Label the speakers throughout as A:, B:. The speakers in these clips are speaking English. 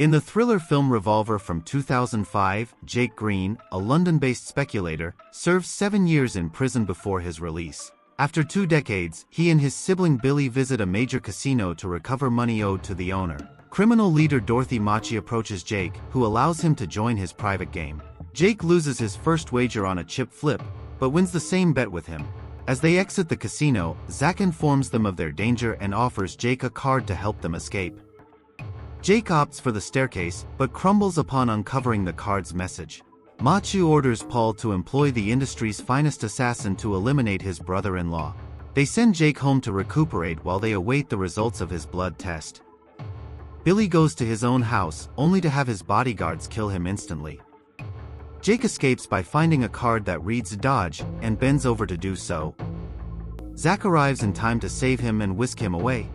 A: In the thriller film Revolver from 2005, Jake Green, a London-based speculator, serves 7 years in prison before his release. After 2 decades, he and his sibling Billy visit a major casino to recover money owed to the owner. Criminal leader Dorothy Machi approaches Jake, who allows him to join his private game. Jake loses his first wager on a chip flip, but wins the same bet with him. As they exit the casino, Zach informs them of their danger and offers Jake a card to help them escape. Jake opts for the staircase, but crumbles upon uncovering the card's message. Machi orders Paul to employ the industry's finest assassin to eliminate his brother-in-law. They send Jake home to recuperate while they await the results of his blood test. Billy goes to his own house, only to have his bodyguards kill him instantly. Jake escapes by finding a card that reads Dodge, and bends over to do so. Zach arrives in time to save him and whisk him away.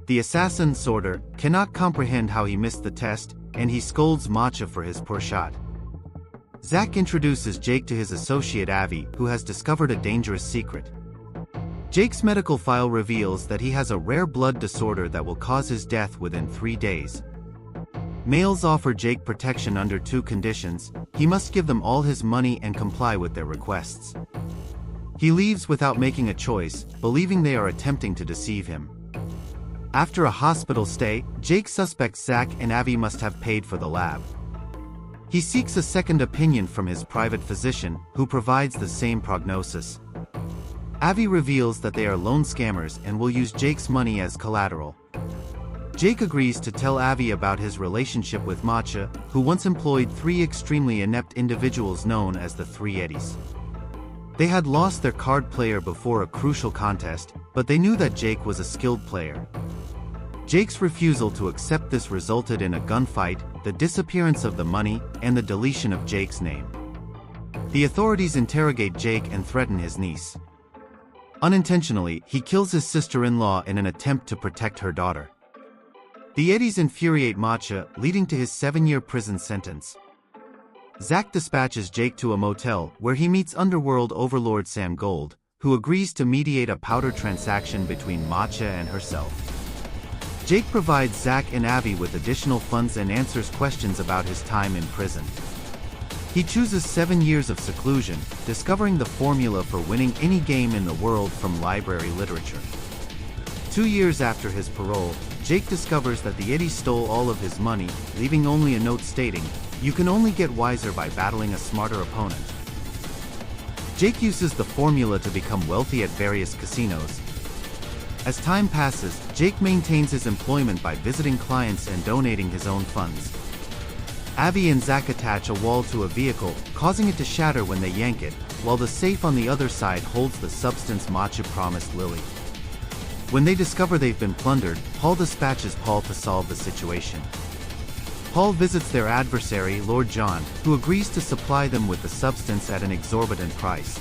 A: The assassin, Sorter, cannot comprehend how he missed the test, and he scolds Macha for his poor shot. Zach introduces Jake to his associate Avi, who has discovered a dangerous secret. Jake's medical file reveals that he has a rare blood disorder that will cause his death within 3 days. Males offer Jake protection under 2 conditions: he must give them all his money and comply with their requests. He leaves without making a choice, believing they are attempting to deceive him. After a hospital stay, Jake suspects Zach and Avi must have paid for the lab. He seeks a second opinion from his private physician, who provides the same prognosis. Avi reveals that they are loan scammers and will use Jake's money as collateral. Jake agrees to tell Avi about his relationship with Macha, who once employed 3 extremely inept individuals known as the Three Eddies. They had lost their card player before a crucial contest, but they knew that Jake was a skilled player. Jake's refusal to accept this resulted in a gunfight, the disappearance of the money, and the deletion of Jake's name. The authorities interrogate Jake and threaten his niece. Unintentionally, he kills his sister-in-law in an attempt to protect her daughter. The Eddies infuriate Macha, leading to his 7-year prison sentence. Zach dispatches Jake to a motel, where he meets underworld overlord Sam Gold, who agrees to mediate a powder transaction between Macha and herself. Jake provides Zach and Avi with additional funds and answers questions about his time in prison. He chooses 7 years of seclusion, discovering the formula for winning any game in the world from library literature. 2 years after his parole, Jake discovers that the Eddies stole all of his money, leaving only a note stating, "You can only get wiser by battling a smarter opponent." Jake uses the formula to become wealthy at various casinos. As time passes, Jake maintains his employment by visiting clients and donating his own funds. Avi and Zach attach a wall to a vehicle, causing it to shatter when they yank it, while the safe on the other side holds the substance Macha promised Lily. When they discover they've been plundered, Paul dispatches Paul to solve the situation. Paul visits their adversary, Lord John, who agrees to supply them with the substance at an exorbitant price.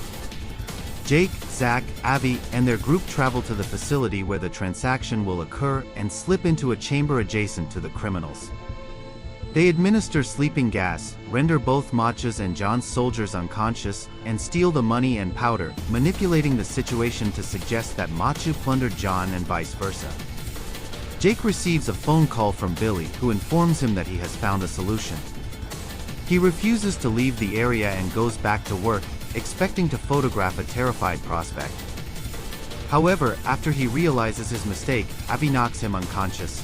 A: Jake, Zach, Avi, and their group travel to the facility where the transaction will occur and slip into a chamber adjacent to the criminals. They administer sleeping gas, render both Macha's and John's soldiers unconscious, and steal the money and powder, manipulating the situation to suggest that Macha plundered John and vice versa. Jake receives a phone call from Billy, who informs him that he has found a solution. He refuses to leave the area and goes back to work, expecting to photograph a terrified prospect. However, after he realizes his mistake, Avi knocks him unconscious.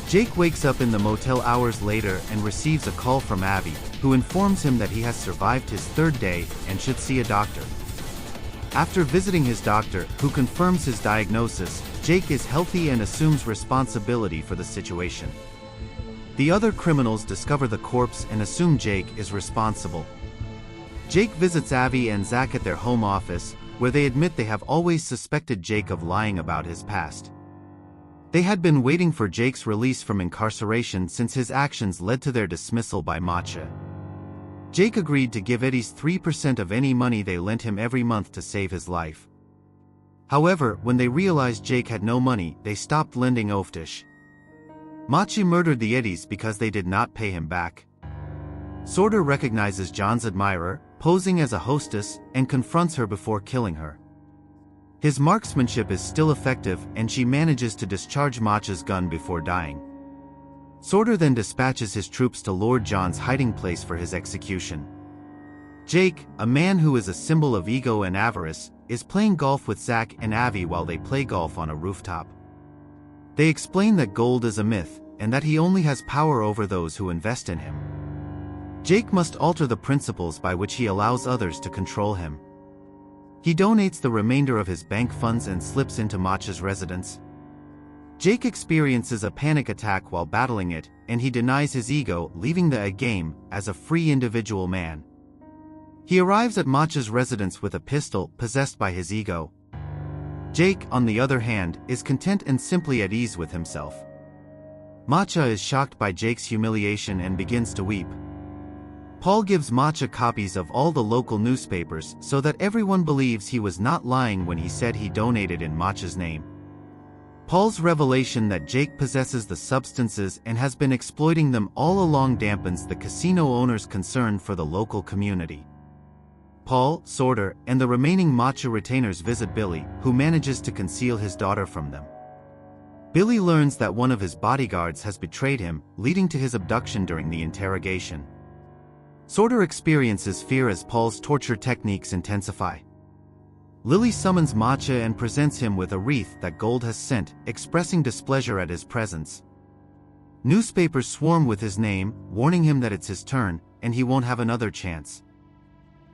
A: Jake wakes up in the motel hours later and receives a call from Avi, who informs him that he has survived his 3rd day and should see a doctor. After visiting his doctor, who confirms his diagnosis, Jake is healthy and assumes responsibility for the situation. The other criminals discover the corpse and assume Jake is responsible. Jake visits Avi and Zach at their home office, where they admit they have always suspected Jake of lying about his past. They had been waiting for Jake's release from incarceration since his actions led to their dismissal by Macha. Jake agreed to give Eddies 3% of any money they lent him every month to save his life. However, when they realized Jake had no money, they stopped lending Oftish. Macha murdered the Eddies because they did not pay him back. Sorter recognizes John's admirer, posing as a hostess, and confronts her before killing her. His marksmanship is still effective, and she manages to discharge Macha's gun before dying. Sorter then dispatches his troops to Lord John's hiding place for his execution. Jake, a man who is a symbol of ego and avarice, is playing golf with Zack and Avi while they play golf on a rooftop. They explain that gold is a myth, and that he only has power over those who invest in him. Jake must alter the principles by which he allows others to control him. He donates the remainder of his bank funds and slips into Macha's residence. Jake experiences a panic attack while battling it, and he denies his ego, leaving the game as a free individual man. He arrives at Macha's residence with a pistol, possessed by his ego. Jake, on the other hand, is content and simply at ease with himself. Macha is shocked by Jake's humiliation and begins to weep. Paul gives Macha copies of all the local newspapers so that everyone believes he was not lying when he said he donated in Macha's name. Paul's revelation that Jake possesses the substances and has been exploiting them all along dampens the casino owner's concern for the local community. Paul, Sorter, and the remaining Macha retainers visit Billy, who manages to conceal his daughter from them. Billy learns that one of his bodyguards has betrayed him, leading to his abduction during the interrogation. Sorter experiences fear as Paul's torture techniques intensify. Lily summons Macha and presents him with a wreath that Gold has sent, expressing displeasure at his presence. Newspapers swarm with his name, warning him that it's his turn, and he won't have another chance.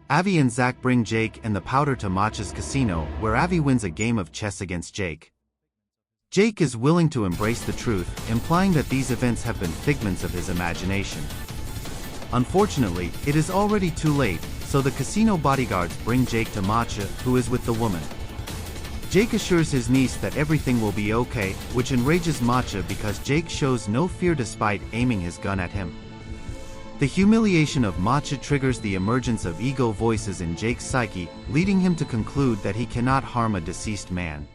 A: Avi and Zack bring Jake and the powder to Macha's casino, where Avi wins a game of chess against Jake. Jake is willing to embrace the truth, implying that these events have been figments of his imagination. Unfortunately, it is already too late, so the casino bodyguards bring Jake to Macha, who is with the woman. Jake assures his niece that everything will be okay, which enrages Macha because Jake shows no fear despite aiming his gun at him. The humiliation of Macha triggers the emergence of ego voices in Jake's psyche, leading him to conclude that he cannot harm a deceased man.